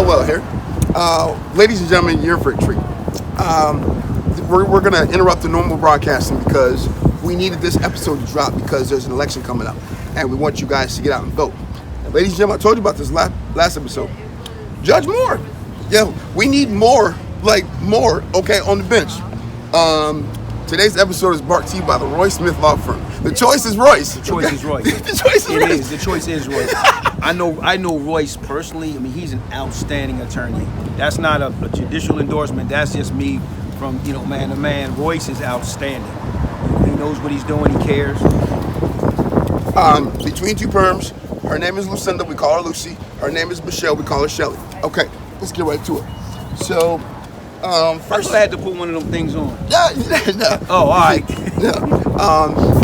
Well here. Ladies and gentlemen, you're in for a treat. We're going to interrupt the normal broadcasting because we needed this episode to drop because there's an election coming up and we want you guys to get out and vote. And ladies and gentlemen, I told you about this last episode. Judge Moore. Yeah, we need more, okay, on the bench. Today's episode is brought to you by the Roy Smith Law Firm. The choice is Royce. The choice is Royce. The choice is Royce. It is. The choice is Royce. I know Royce personally. I mean, he's an outstanding attorney. That's not a judicial endorsement. That's just me from, man to man. Royce is outstanding. He knows what he's doing. He cares. Between two perms, her name is Lucinda. We call her Lucy. Her name is Michelle. We call her Shelly. Okay, let's get right to it. So, first, I had to put one of them things on. No. Oh, all right.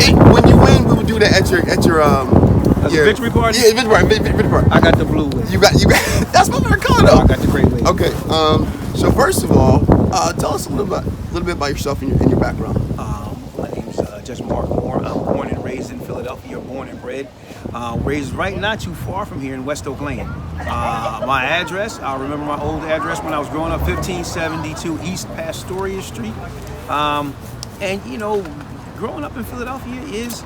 When you win, we would do that at your victory party. Yeah, victory party. I got the blue wave. You got. That's my favorite color, though. I got the gray wave. Okay. So first of all, tell us a little bit about yourself and your background. My name's Judge Mark Moore. I'm born and raised in Philadelphia. Born and bred. Raised right not too far from here in West Oak Lane. My address, I remember my old address when I was growing up, 1572 East Pastoria Street. And, growing up in Philadelphia is,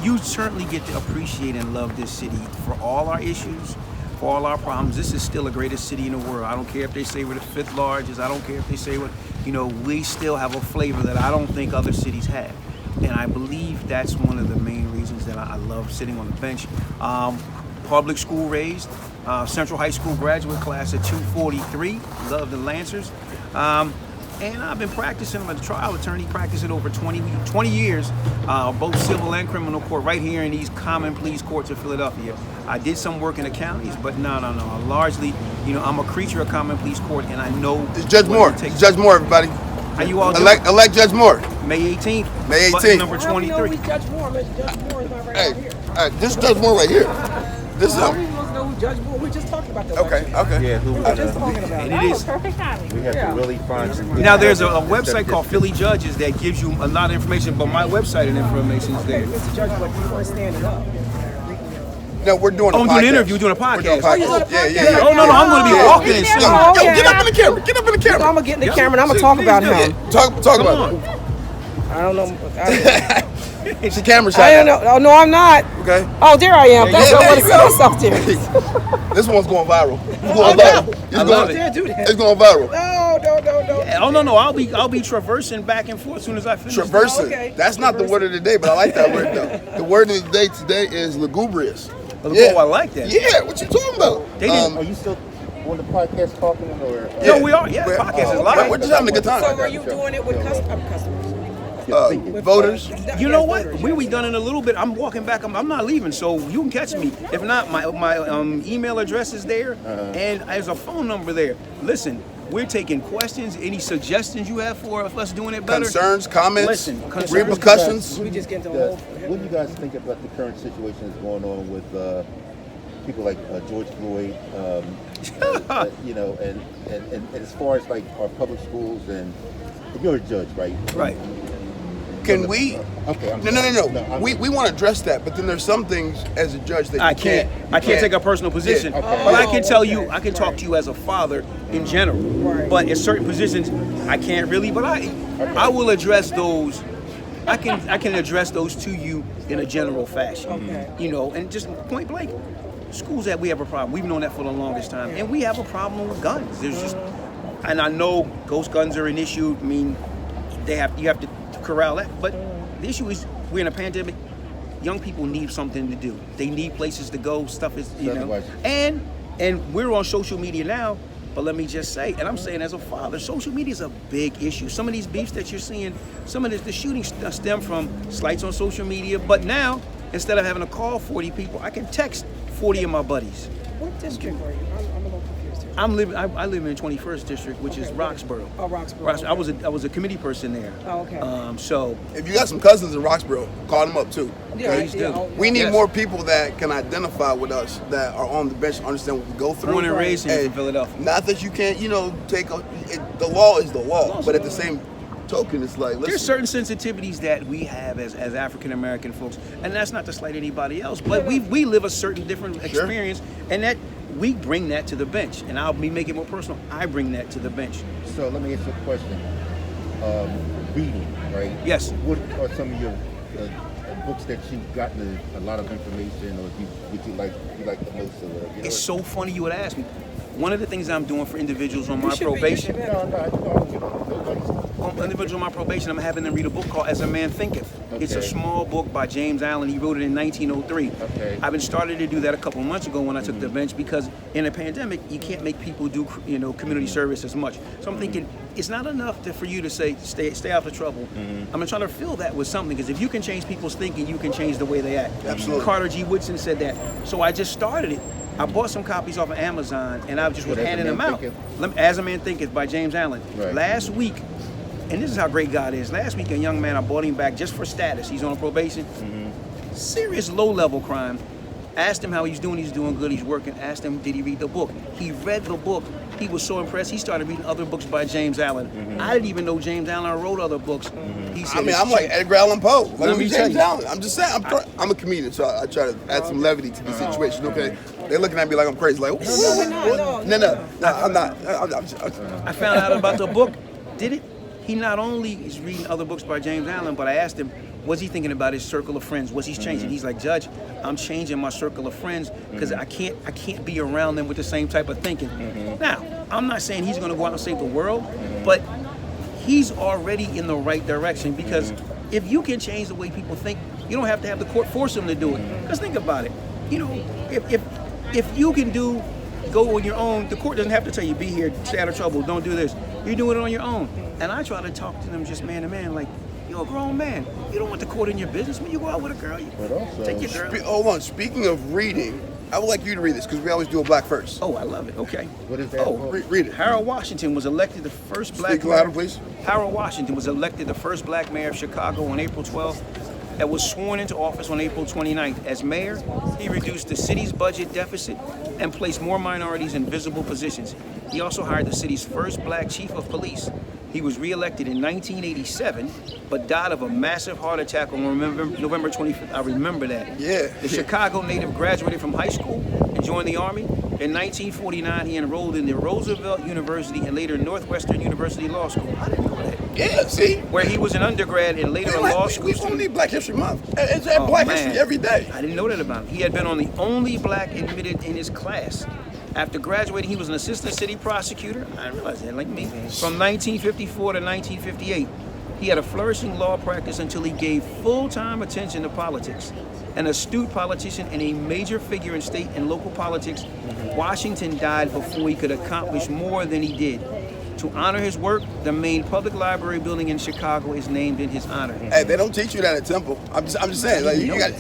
you certainly get to appreciate and love this city for all our issues, for all our problems. This is still the greatest city in the world. I don't care if they say we're the fifth largest. I don't care if they say we still have a flavor that I don't think other cities have. And I believe that's one of the main reasons that I love sitting on the bench. Public school raised, Central High School graduate class at 243, love the Lancers. And I've been practicing, I'm a trial attorney, practicing over 20 years, both civil and criminal court, right here in these common pleas courts of Philadelphia. I did some work in the counties, but no. Largely, I'm a creature of common pleas court, and I know... It's Judge Moore. It's Judge Moore, everybody. How you all doing? Elect Judge Moore. May 18th. May 18th. Button number 23. How do we know Judge Moore? Judge Moore is not right here. This is Judge Moore right here. This is How do we know who Judge Moore? We just talked about that. Okay. Yeah, We were just talking about And it. it is. Perfect timing. We have to really find some. Now there's a website called Philly Judges that gives you a lot of information, but my website and information is there. Mr. Judge, but you weren't standing up. No, we're doing a podcast. I'm doing an interview, doing a podcast. We're doing a podcast. Yeah. Oh, no, I'm going to be walking and singing. Yo, get up in the camera. Get up in the camera. I'm going to get in the camera and I'm going to talk about him. Talk about him. I don't know. It's a camera shot. I don't know. Oh, no, I'm not. Okay. Oh, there I am. That's what I want to see myself there. This one's going viral. It's going viral. I love it. It's going viral. No. Yeah, oh no, I'll be traversing back and forth as soon as I finish. Traversing. Okay. That's not the word of the day, but I like that word though. The word of the day today is lugubrious. Oh, I like that. Yeah, what you talking about? They didn't. Are you still on the podcast talking or? No, we are. Yeah, podcast is live. We're just having a good time. So are you doing it with customers? Voters. You know what? We done it a little bit. I'm walking back. I'm not leaving, so you can catch me. If not, my email address is there, and there's a phone number there. Listen, we're taking questions. Any suggestions you have for us doing it better? Concerns, comments, Listen, concerns, repercussions. We just get to the whole. What do you guys think about the current situation that's going on with people like George Floyd? And as far as like our public schools, and you're a judge, right? Right. Can we? Okay. No. We want to address that, but then there's some things as a judge that I can't take a personal position. Yeah. Okay. But I can tell you, I can talk to you as a father in general. Right. But in certain positions, I can't really. But I will address those. I can address those to you in a general fashion. Okay. And just point blank, schools that we have a problem. We've known that for the longest time, and we have a problem with guns. There's just, and I know ghost guns are an issue. I mean, you have to corral that. But the issue is we're in a pandemic. young people need something to do. They need places to go. Stuff is, you know, Otherwise- and we're on social media now. But let me just say, and I'm saying as a father, social media is a big issue. Some of these beefs that you're seeing, some of the shootings stem from slights on social media. But now, instead of having to call 40 people, I can text 40 of my buddies. What district are you? I'm a little confused here. I live in the 21st district, which is Roxborough. Oh, Roxborough. I was a committee person there. Oh, okay. So If you got some cousins in Roxborough, call them up too. Yeah, please do. We need Yes. more people that can identify with us, that are on the bench, understand what we go through. born and raised in Philadelphia. Not that you can't, the law is the law, but at the same token, it's like, There's listen, certain sensitivities that we have as African American folks, and that's not to slight anybody else, but we live a certain different experience, and that we bring that to the bench. And I'll be making it more personal. I bring that to the bench. So let me ask you a question. Reading, right? Yes. What are some of your books that you've gotten a lot of information, or what you like the most? It's so funny you would ask me. One of the things I'm doing for individuals on my should be- you probation, should individuals on my probation, I'm having them read a book called As a Man Thinketh. It's a Okay. small book by James Allen. He wrote it in 1903. Okay. I've been started to do that a couple of months ago when I took the bench, because in a pandemic, you can't make people do community service as much. So I'm thinking it's not enough for you to say stay out of trouble. I'm trying to fill that with something, because if you can change people's thinking, you can change the way they act. Absolutely. Carter G. Woodson said that. So I just started it. I bought some copies off of Amazon, and I just was But As a handing them Man out. Thinketh? As a Man Thinketh by James Allen. Right. Last week, and this is how great God is. Last week, a young man, I bought him back just for status. He's on probation. Serious low-level crime. Asked him how he's doing. He's doing good. He's working. Asked him, did he read the book? He read the book. He was so impressed. He started reading other books by James Allen. I didn't even know James Allen wrote other books. He said, I'm like Edgar Allan Poe. Let me tell James you. Allen. I'm just saying, I'm a comedian, so I try to add some levity to the situation, okay? They're looking at me like I'm crazy, like, No, I'm not. I found out about the book. Did it? He not only is reading other books by James Allen, but I asked him, was he thinking about his circle of friends? Was he changing? He's like, Judge, I'm changing my circle of friends because I can't be around them with the same type of thinking. Now, I'm not saying he's going to go out and save the world, but he's already in the right direction, because if you can change the way people think, you don't have to have the court force them to do it. Because think about it. If you can go on your own, the court doesn't have to tell you, be here, stay out of trouble, don't do this. You're doing it on your own. And I try to talk to them just man to man, like, you're a grown man. You don't want the court in your business. When you go out with a girl, you But also- take your girl. Hold on. Speaking of reading, I would like you to read this because we always do a black first. Oh, I love it. Okay. What is that? Oh, Read it. Harold Washington was elected the first black Speak louder, please. Harold Washington was elected the first black mayor of Chicago on April 12th and was sworn into office on April 29th. As mayor, he reduced the city's budget deficit and placed more minorities in visible positions. He also hired the city's first black chief of police. He was re-elected in 1987, but died of a massive heart attack on November 25th. I remember that. Yeah. The Chicago native graduated from high school and joined the Army. In 1949, he enrolled in the Roosevelt University and later Northwestern University Law School. I didn't know that. Yeah, see? Where he was an undergrad and later a law school We don't student. need Black History Month. It's at Oh, Black man. History every day. I didn't know that about him. He had been on the only black admitted in his class. After graduating, he was an assistant city prosecutor. I didn't realize that, like me. From 1954 to 1958, he had a flourishing law practice until he gave full-time attention to politics. An astute politician and a major figure in state and local politics, Washington died before he could accomplish more than he did. To honor his work, the main public library building in Chicago is named in his honor. Hey, they don't teach you that at Temple. I'm just saying, like, you got.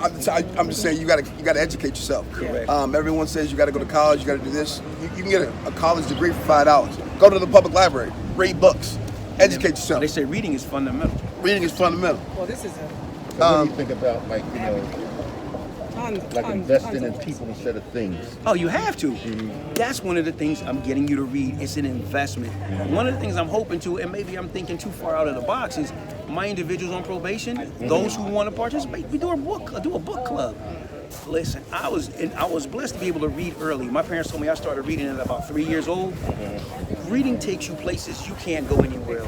I'm just saying, you got to educate yourself. Correct. Everyone says you got to go to college, you got to do this. You can get a college degree for $5. Go to the public library, read books, educate yourself. They say reading is fundamental. Reading is fundamental. Well, this is So what do you think about, like, investing in people instead of things? Oh, you have to. That's one of the things I'm getting you to read. It's an investment. One of the things I'm hoping to, and maybe I'm thinking too far out of the box, is my individuals on probation, those who want to participate, we do a book club. Listen, I was blessed to be able to read early. My parents told me I started reading at about 3 years old. Reading takes you places you can't go anywhere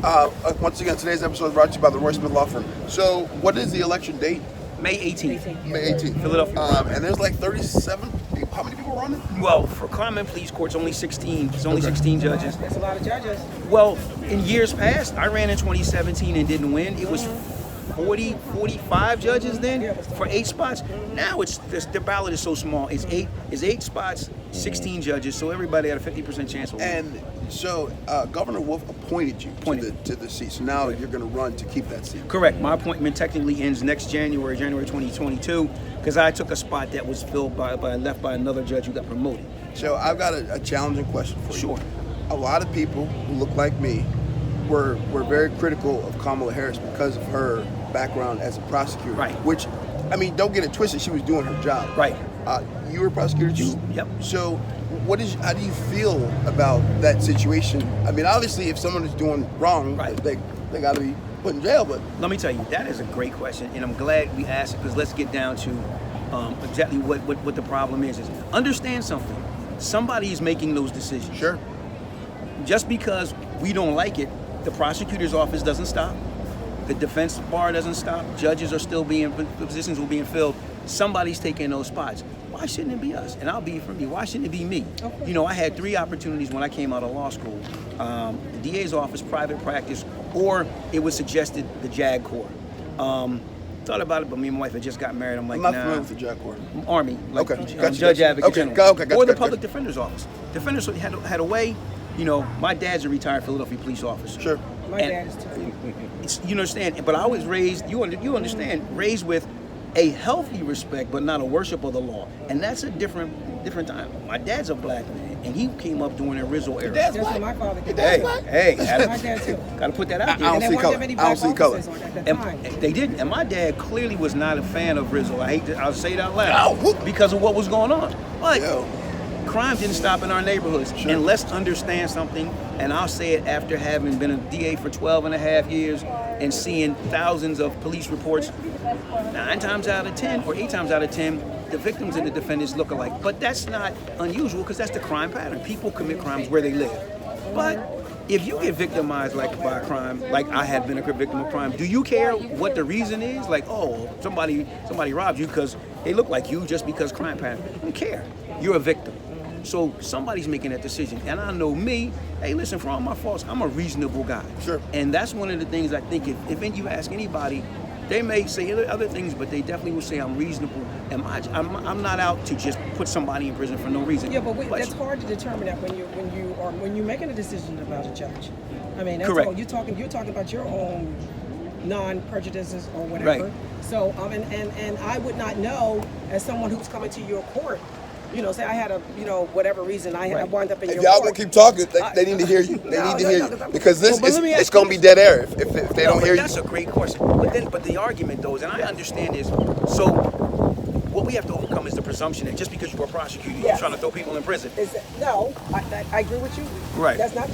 else. Once again, today's episode is brought to you by the Roy Smith Law Firm. So, what is the election date? May 18th. May 18th. Philadelphia. And there's like 37 people. How many people running? Well, for common pleas courts, only 16. It's only 16 judges. that's a lot of judges. Well, in years past, I ran in 2017 and didn't win. It was 45 judges then for 8 spots. Now the ballot is so small. It's eight spots, 16 judges, so everybody had a 50% chance of winning. And so Governor Wolf appointed you to the seat. So now you're going to run to keep that seat. Correct. My appointment technically ends next January 2022, because I took a spot that was filled left by another judge who got promoted. So I've got a challenging question for you. Sure. A lot of people who look like me were very critical of Kamala Harris because of her background as a prosecutor. Right. Which, I mean, don't get it twisted. She was doing her job. Right. You were a prosecutor too. Yep. So, how do you feel about that situation? I mean, obviously, if someone is doing wrong, right, they got to be put in jail. But let me tell you, that is a great question, and I'm glad we asked it, because let's get down to exactly what the problem is. Understand something. Somebody is making those decisions. Sure. Just because we don't like it, the prosecutor's office doesn't stop. The defense bar doesn't stop. Judges are still positions are being filled. Somebody's taking those spots. Why shouldn't it be us? And I'll be from you. Why shouldn't it be me? Okay. You know, I had 3 opportunities when I came out of law school. The DA's office, private practice, or it was suggested the JAG Corps. Thought about it, but me and my wife had just got married. I'm like, I'm not nah. familiar with the JAG Corps. Army. Like, okay. Gotcha, Judge Advocate General. Okay. Or the Public Defender's Office. Defenders had a way. You know, my dad's a retired Philadelphia police officer. Sure. My dad is too. You understand? But I was raised, you understand, raised with a healthy respect, but not a worship of the law. And that's a different time. My dad's a black man, and he came up during the Rizzo era. That's what my father did. Hey, my dad too. Gotta put that out there. I don't see color. I don't see color. And they didn't. And my dad clearly was not a fan of Rizzo. I'll say it out loud. Because of what was going on. But crime didn't stop in our neighborhoods. Sure. And let's understand something, and I'll say it after having been a DA for 12 and a half years and seeing thousands of police reports. 9 times out of 10 or 8 times out of 10, the victims and the defendants look alike. But that's not unusual, because that's the crime pattern. People commit crimes where they live. But if you get victimized by a crime, like I had been a victim of crime, do you care what the reason is? Like, oh, somebody robbed you because they look like you, just because crime pattern. You don't care. You're a victim. So somebody's making that decision. And I know me, hey, listen, for all my faults, I'm a reasonable guy. Sure. And that's one of the things I think, if you ask anybody, they may say other things, but they definitely will say I'm reasonable. And I'm not out to just put somebody in prison for no reason. Yeah, but that's hard to determine that when you're making a decision about a judge. I mean, that's correct. All, you're talking about your own non-prejudices or whatever. Right. So and I would not know, as someone who's coming to your court, you know, say I had whatever reason I wound up in your court. If y'all gonna keep talking, they need to hear you. They need to hear you, because it's gonna be dead air if they don't hear you. That's a great question. But the argument though is, and I understand is, so what we have to overcome is the presumption that just because you're a prosecutor, you're trying to throw people in prison. I agree with you. Right. That's not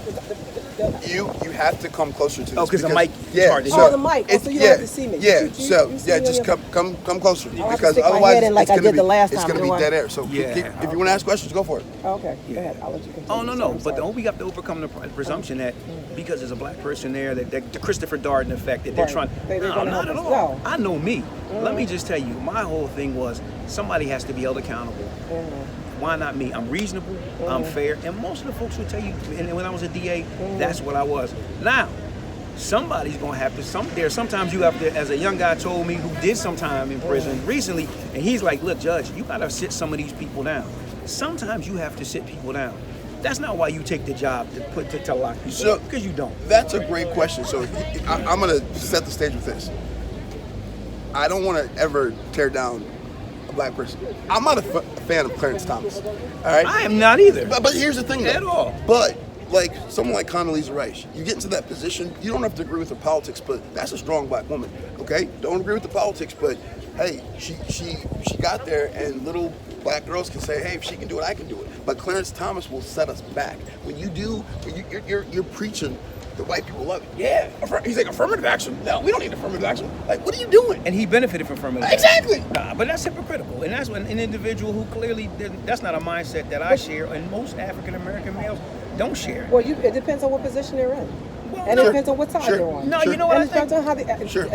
You have to come closer to this. Because the mic is hard to hear. Oh, the mic. So you don't have to see me. Yeah. Just come closer, because stick my otherwise head in like I did the last it's time, gonna be do I? dead air. So if you want to ask questions, go for it. Okay. Go ahead. I'll let you continue. Oh no. But we have to overcome the presumption that because there's a black person there, that the Christopher Darden effect, that they're trying. No, not at all. I know me. Let me just tell you, my whole thing was somebody has to be held accountable. Why not me? I'm reasonable, I'm fair, and most of the folks will tell you, and when I was a DA, that's what I was. Now, somebody's gonna have to, sometimes you have to, as a young guy told me who did some time in prison recently, and he's like, look, Judge, you gotta sit some of these people down. Sometimes you have to sit people down. That's not why you take the job to lock people up, because you don't. That's a great question. So I'm gonna set the stage with this. I don't want to ever tear down a black person. I'm not a fan of Clarence Thomas. All right, I am not either. But here's the thing, though. At all. But like someone like Condoleezza Rice, you get into that position, you don't have to agree with the politics, but that's a strong black woman. Okay, don't agree with the politics, but hey, she got there, and little black girls can say, hey, if she can do it, I can do it. But Clarence Thomas will set us back. When you're preaching. The white people love it. Yeah, he's like, affirmative action. No, we don't need affirmative action. Like, what are you doing? And he benefited from affirmative action. Exactly. But that's hypocritical. And that's when an individual who clearly, that's not a mindset that I share, and most African American males don't share. Well, it depends on what position they're in. And it depends on what side they're on. No, you know what And I it depends think? on how they. Sure.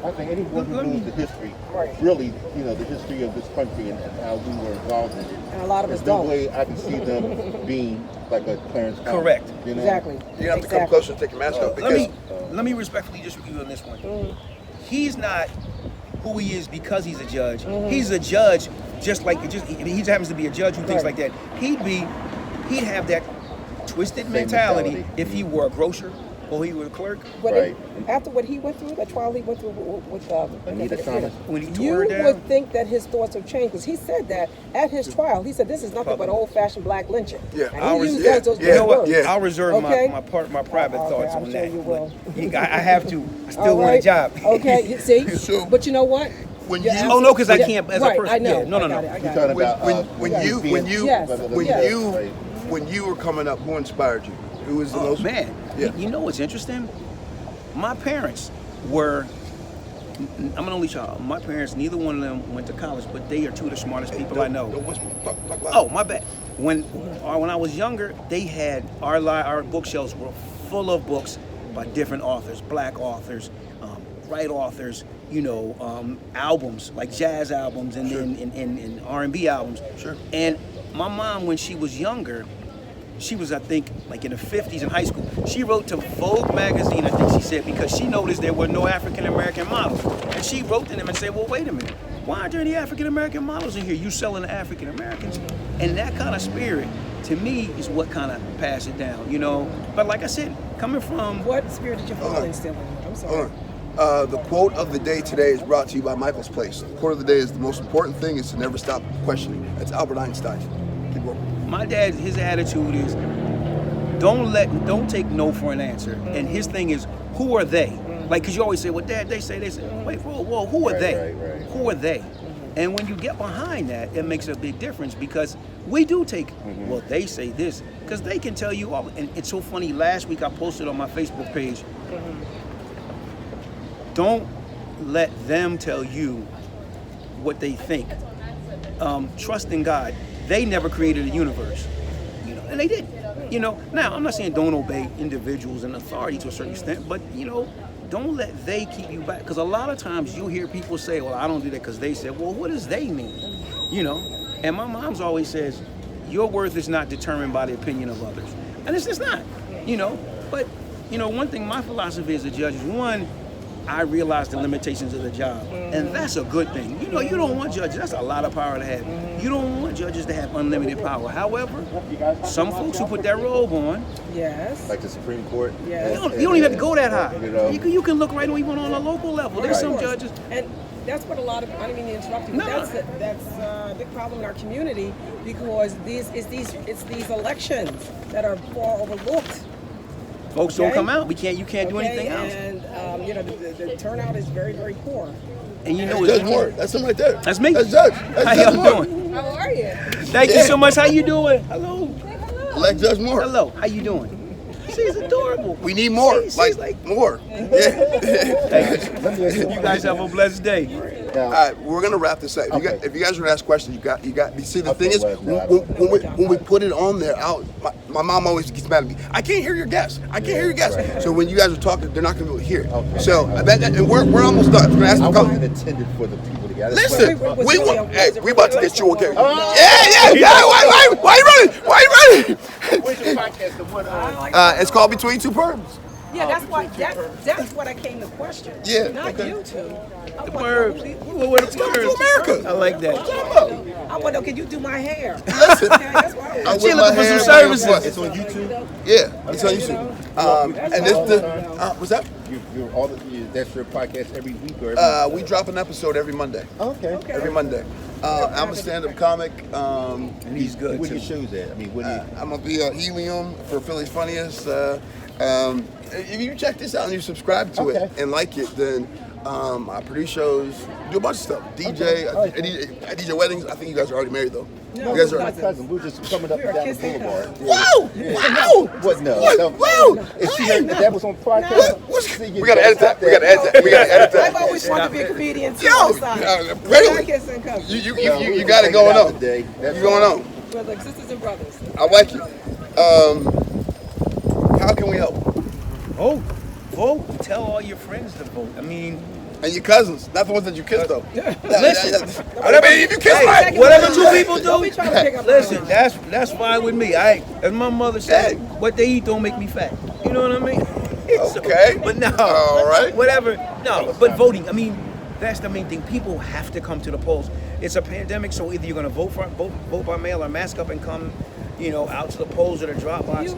I think anyone who knows the history, Right. really, the history of this country and how we were involved in it. And a lot of us There's no don't. way I can see them being like a Clarence Thomas, Correct. You know? Exactly. You have to come closer and take your mask off because Let me respectfully disagree on this one. He's not who he is because he's a judge. He's a judge he happens to be a judge who thinks Right. like that. He'd have that twisted Same mentality mentality. if he were a grocer or he were a clerk. But Right. after what he went through, the trial he went through with Anita Thomas. When he you tore her down. would think that his thoughts have changed because he said that at his trial. He said this is nothing but old-fashioned black lynching. Yeah. And he used those You know what? words. Yeah. I'll reserve Okay. my private Okay, thoughts I'm on sure that. you will. But I have to. I still All want a right. job. Okay, you see? So- But you know what? when You're you- absolutely- Oh no, because I can't as right, a person. I know. Yeah, no. I got You're it. talking about Yes. when you were coming up, who inspired you? Who was the Oh most? man, Yeah. you know what's interesting? My parents were. I'm an only child. My parents, neither one of them went to college, but they are two of the smartest people I know. Don't whisper. Talk loud. Oh, my bad. When I was younger, they had our bookshelves were full of books by different authors, black authors, white authors. Albums like jazz albums and Sure. and R&B albums. Sure. And my mom, when she was younger, she was, I think, like in the 50s in high school. She wrote to Vogue magazine, I think she said, because she noticed there were no African-American models. And she wrote to them and said, well, wait a minute. Why aren't there any African-American models in here? You selling to African-Americans? And that kind of spirit, to me, is what kind of passed it down, But like I said, coming from... What spirit did your father instill in you? I'm sorry. Hold on. The quote of the day today is brought to you by Michael's Place. The quote of the day is the most important thing is to never stop questioning. That's Albert Einstein. Keep going. My dad, his attitude is don't take no for an answer. And his thing is, who are they? Like, cause you always say, well, Dad, they say, wait, whoa, who are they? Right. Who are they? And when you get behind that, it makes a big difference because we do take, well, they say this, because they can tell you all. And it's so funny, last week I posted on my Facebook page, don't let them tell you what they think. Trust in God. They never created a universe, and they did. Now I'm not saying don't obey individuals and authority to a certain extent, but don't let they keep you back. Because a lot of times you'll hear people say, well, I don't do that because they said, well, what does they mean? And my mom's always says, your worth is not determined by the opinion of others. And it's just not, But, one thing my philosophy as a judge is, one, I realize the limitations of the job. And that's a good thing. You don't want judges, that's a lot of power to have. You don't want judges to have unlimited power. However, some folks who put that robe on, Yes. Like the Supreme Court. Yes. you don't even have to go that high. You You can look right even on a local level. There's some judges. And that's what a lot of, I don't mean to interrupt you, No. but that's a big problem in our community because it's these elections that are far overlooked. Folks don't Okay. come out. You can't do anything else. And the turnout is very, very poor. And Judge Moore. That's him right there. That's me. That's Judge. That's How Judge y'all Moore. doing? How are you? Thank you so much. How you doing? Hello. Elect Judge Moore. Hello. How you doing? She's adorable. We need more. She's Like more. Yeah. Thank you. You guys have a blessed day. All right, we're gonna wrap this up. If you guys want to ask questions, you got. You see, the thing is, when we put it on there, my mom always gets mad at me. I can't hear your guests. I can't hear your guests. Right. So when you guys are talking, they're not gonna be able to hear it. Okay. So and we're almost done. We're gonna ask I them a couple. wasn't intended for the people to get. Listen, Wait, we about to get you okay. Oh. Yeah. Why you running? Why you running? Where's your podcast? The one. It's called Between Two Perms. Yeah, that's what I came to question. Yeah, Not okay. you two. The Perms. What the Coming to Perms? America. I like that. I want to know, can you do my hair? Listen. Okay, that's why I was She looking for some services. It's on YouTube. Yeah, it's on YouTube. And this what's that? That's your podcast every week or every We drop an episode every Monday. Okay. Every Monday. I'm a stand-up comic. And he's good Where your too. shows at? I mean, when I'm gonna be on Helium for Philly's Funniest. If you check this out and you subscribe to it and like it, then I produce shows, do a bunch of stuff. DJ, I DJ weddings. I think you guys are already married though. No, you guys my are. cousin, we were just coming up We were and down the kissing boulevard. Wow! Wow! What? No. Wow! If she heard that was on podcast, We gotta edit that. We gotta edit that. We gotta edit I've that. always wanted to be a comedian too. Yo, on the side. really? Kissing cousins. You got it going on. You going on? We're like sisters and brothers. I like it. How can we help? Vote. Tell all your friends to vote. I mean, And your cousins, not the ones that you kissed though. Listen, I mean, if you kiss right. whatever two people do, Don't be trying to pick up listen, on that's fine with me. As my mother said, what they eat don't make me fat. You know what I mean? Okay. But no, All right. whatever. No, but voting. I mean, that's the main thing. People have to come to the polls. It's a pandemic, so either you're gonna vote by mail or mask up and come, out to the polls or the drop box. You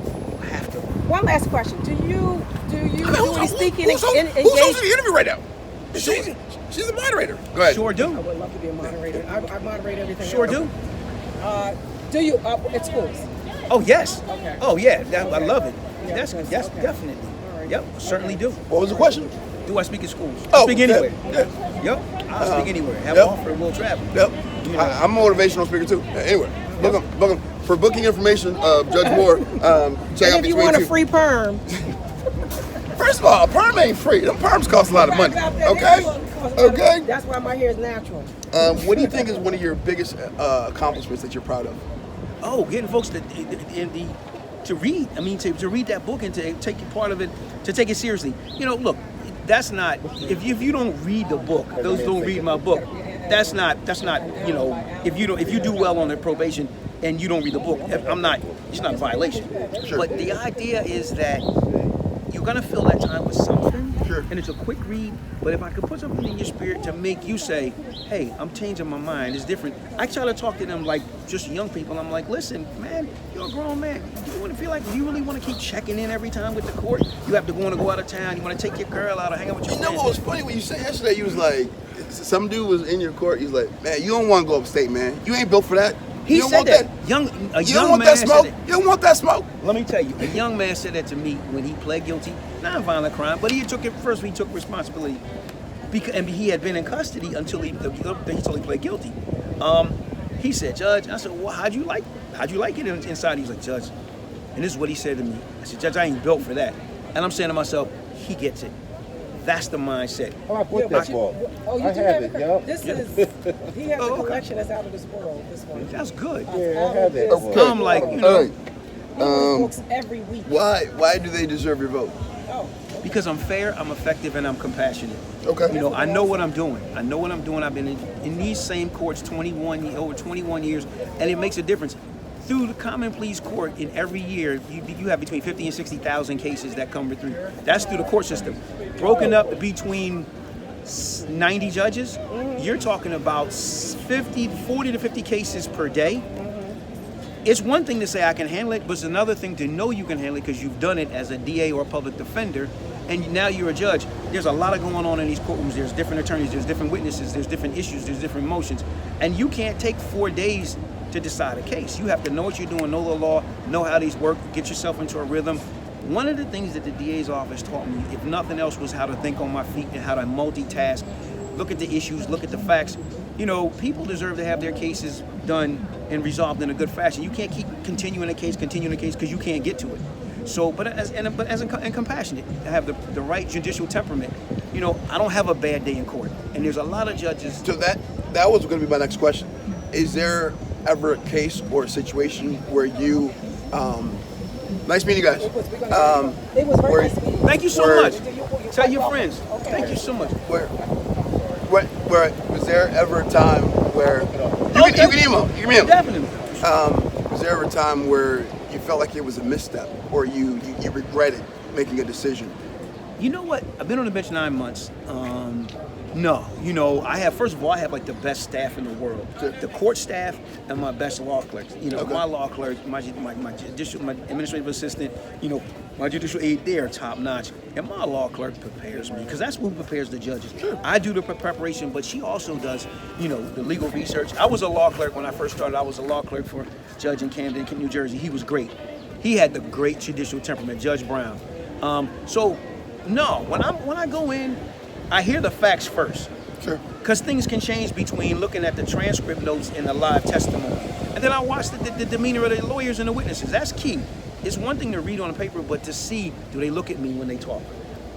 have to. One last question. Do you do any speaking Who's hosting the engagement? interview right now? She's a moderator. Go ahead. Sure do. I would love to be a moderator. I moderate everything. Sure else. do. Do you at schools? Oh yes. Okay. Oh yeah. I Okay. love it. Yeah, Yes, okay. definitely. All right. Yep, certainly do. What was the question? Do I speak in schools? Oh, Speak anywhere. yeah. Yep. I'll speak anywhere. Have Yep. an offer, we'll travel. Yep. I'm a motivational speaker too. Anyway, look for booking information of Judge Moore. Check And out if you want a free perm, First of all, a perm ain't free. Them perms cost a lot of money. Okay. Okay. That's why my hair is natural. What do you think is one of your biggest accomplishments that you're proud of? Oh, getting folks to read. I mean, to read that book and to take part of it, to take it seriously. Look, that's not. If you don't read the book, those don't read my book. That's not. If you do well on the probation and you don't read the book, it's not a violation. Sure. But the idea is that you're gonna fill that time with something, Sure. and it's a quick read. But if I could put something in your spirit to make you say, "Hey, I'm changing my mind. It's different." I try to talk to them like just young people. I'm like, "Listen, man, you're a grown man. You want to feel like you really want to keep checking in every time with the court. You have to go out of town. You want to take your girl out or hang out with your You know friends." what was funny when you said yesterday? You was like, some dude was in your court. He was like, man, you don't want to go upstate, man. You ain't built for that. He you don't said want that. You Young don't want man that said smoke. that. You don't want that smoke. Let me tell you, a young man said that to me when he pled guilty, non-violent crime, but he took it first. He took responsibility, and he had been in custody until he pled guilty. He said, "Judge," I said, "Well, how'd you like it inside?" He was like, "Judge," and this is what he said to me. I said, "Judge, I ain't built for that." And I'm saying to myself, he gets it. That's the mindset. Oh, I bought that ball. Oh, you I do have have it, it. yo. This is he has a collection that's out of this world. This one. That's good. Yeah, I have that Okay. ball. I'm like, All right. He reads books every week. Why do they deserve your vote? Oh. because I'm fair, I'm effective, and I'm compassionate. Okay. I know what I'm doing. I've been in these same courts over 21 years, and it makes a difference. Through the common pleas court, in every year, you have between 50 and 60,000 cases that come through. That's through the court system. Broken up between 90 judges, you're talking about 40 to 50 cases per day. It's one thing to say I can handle it, but it's another thing to know you can handle it because you've done it as a DA or a public defender, and now you're a judge. There's a lot of going on in these courtrooms. There's different attorneys, there's different witnesses, there's different issues, there's different motions, and you can't take 4 days to decide a case. You have to know what you're doing, know the law, know how these work, get yourself into a rhythm. One of the things that the DA's office taught me, if nothing else, was how to think on my feet and how to multitask, look at the issues, look at the facts. People deserve to have their cases done and resolved in a good fashion. You can't keep continuing a case because you can't get to it. So, and compassionate. I have the right judicial temperament. I don't have a bad day in court, and there's a lot of judges. So that was going to be my next question. Is there ever a case or a situation where you, nice meeting you guys. It was very nice meeting you. Thank you so much. Tell your friends. Okay. Thank you so much. Where was there ever a time where you can email? You can email. Definitely. Was there ever a time where you felt like it was a misstep or you regretted making a decision? You know what? I've been on the bench 9 months. No, I have like the best staff in the world. The court staff and my best law clerks. Okay. My law clerk, my administrative assistant, my judicial aide, they're top notch. And my law clerk prepares me because that's who prepares the judges. Sure. I do the preparation, but she also does, the legal research. I was a law clerk when I first started. I was a law clerk for a judge in Camden, New Jersey. He was great. He had the great judicial temperament, Judge Brown. So, no, when I go in, I hear the facts first. Sure. Because things can change between looking at the transcript notes and the live testimony. And then I watch the demeanor of the lawyers and the witnesses. That's key. It's one thing to read on a paper, but to see, do they look at me when they talk?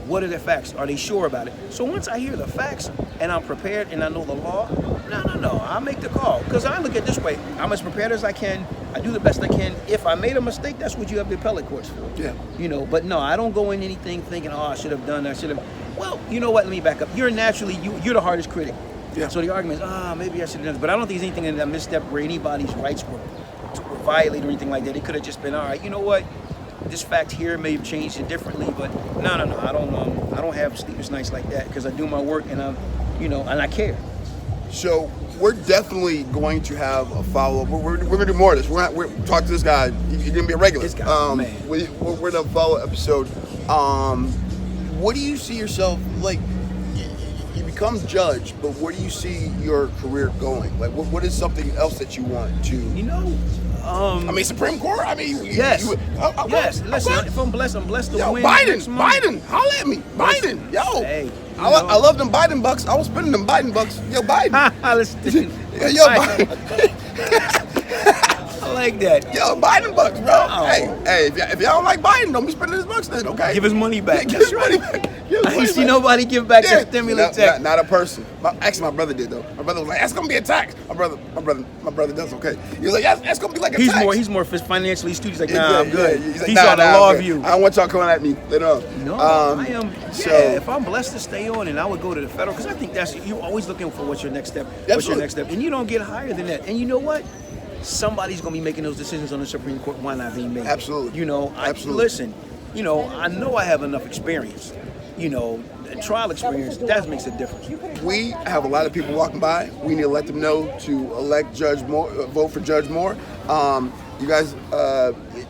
What are the facts? Are they sure about it? So once I hear the facts and I'm prepared and I know the law, no, I'll make the call. Because I look at it this way, I'm as prepared as I can. I do the best I can. If I made a mistake, that's what you have the appellate courts for. Yeah. You know, but no, I don't go in anything thinking, oh, I should have done that, Well, you know what? Let me back up. You're naturally, you're the hardest critic. Yeah. So the argument is, maybe I should have done this. But I don't think there's anything in that misstep where anybody's rights were violated or anything like that. It could have just been, all right, you know what? This fact here may have changed it differently, but no, I don't have sleepless nights like that because I do my work and and I care. So we're definitely going to have a follow-up. We're going to do more of this. We're talk to this guy. You're going to be a regular. This guy, man. We're going to follow episode. What do you see yourself like? You become judge, but where do you see your career going? Like, what is something else that you want to? I mean, Supreme Court. I mean, yes. Yes. Listen, if I'm blessed to win. Biden, holla at me, Biden. Yo, hey, I love them Biden bucks. I was spending them Biden bucks. Yo, Biden. Listen, yo, Biden. I like that. Yo, Biden bucks, bro. Oh. Hey, if y'all don't like Biden, don't be spending his bucks then, okay? Give his money back. Give his money back. I ain't see nobody give back the stimulus check. Not a person. Actually, my brother did though. My brother was like, "That's gonna be a tax." My brother does okay. He was like, "That's gonna be like a tax." He's more financially astute. He's like, "Nah, I'm good." He's like, He's on the law view. I don't want y'all coming at me later on. No, I am. So, if I'm blessed to stay on, and I would go to the federal, because I think you're always looking for what's your next step. What's your next step, and you don't get higher than that. And you know what? Somebody's gonna be making those decisions on the Supreme Court. Why not being made? Absolutely. Absolutely. Listen. I know I have enough experience. Trial experience, that makes a difference. We have a lot of people walking by. We need to let them know to elect Judge Moore, vote for Judge Moore. You guys,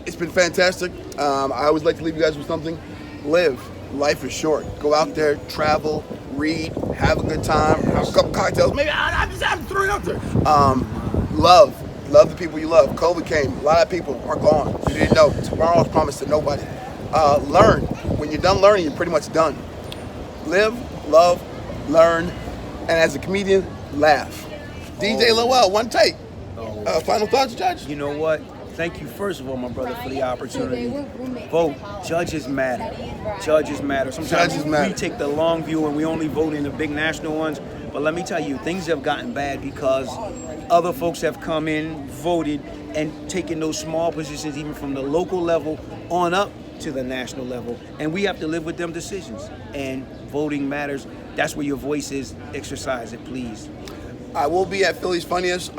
it's been fantastic. I always like to leave you guys with something. Live. Life is short. Go out there, travel, read, have a good time, have a couple cocktails. Maybe I'm just throwing it out there. Love the people you love. COVID came. A lot of people are gone. You didn't know. Tomorrow's promised to nobody. Learn. When you're done learning, you're pretty much done. Live, love, learn, and as a comedian, laugh. DJ Lowell, one take. Final thoughts, Judge? You know what? Thank you, first of all, my brother, for the opportunity. Vote. Judges matter. Judges matter. Sometimes we take the long view and we only vote in the big national ones. But let me tell you, things have gotten bad because other folks have come in, voted, and taken those small positions, even from the local level on up to the national level, and we have to live with them decisions. And voting matters. That's where your voice is. Exercise it, please. I will be at Philly's Funniest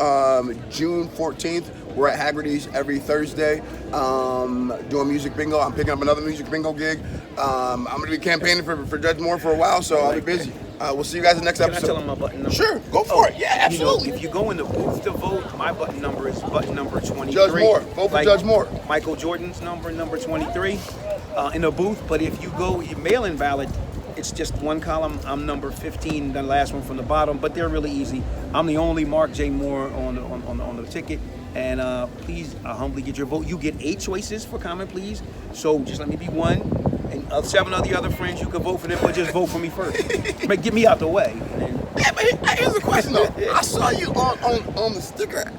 June 14th. We're at Haggerty's every Thursday doing music bingo. I'm picking up another music bingo gig. I'm going to be campaigning for Judge Moore for a while, so I'll be busy. We'll see you guys in the next episode. Can I tell them my button number? Sure, go for it. Yeah, absolutely. If you go in the booth to vote, my button number is button number 23. Judge Moore. Vote for Judge Moore. Michael Jordan's number 23 in the booth. But if you go mail-in ballot, it's just one column. I'm number 15, the last one from the bottom. But they're really easy. I'm the only Mark J. Moore on the ticket. And please humbly get your vote. You get 8 choices for comment, please. So just let me be one. And 7 of the other friends, you can vote for them, but just vote for me first. But get me out the way. Yeah, but here's the question though. I saw you on the sticker,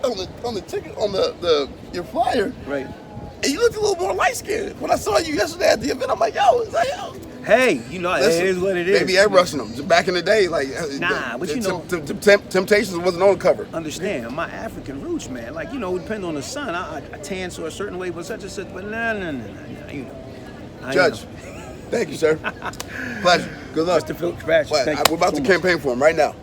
on the ticket, on your flyer. Right. And you looked a little more light skinned. When I saw you yesterday at the event, I'm like, yo, is that yo? Hey, listen, it is what it is. They be airbrushing them. Back in the day, like Temptations wasn't on the cover. Understand, my African roots, man. Like, it depends on the sun. I tan so a certain way, but such and such. But no. Judge, thank you, sir. Pleasure. Good luck. Mr. Phil Cratchit, thank you. We're about to campaign for him right now.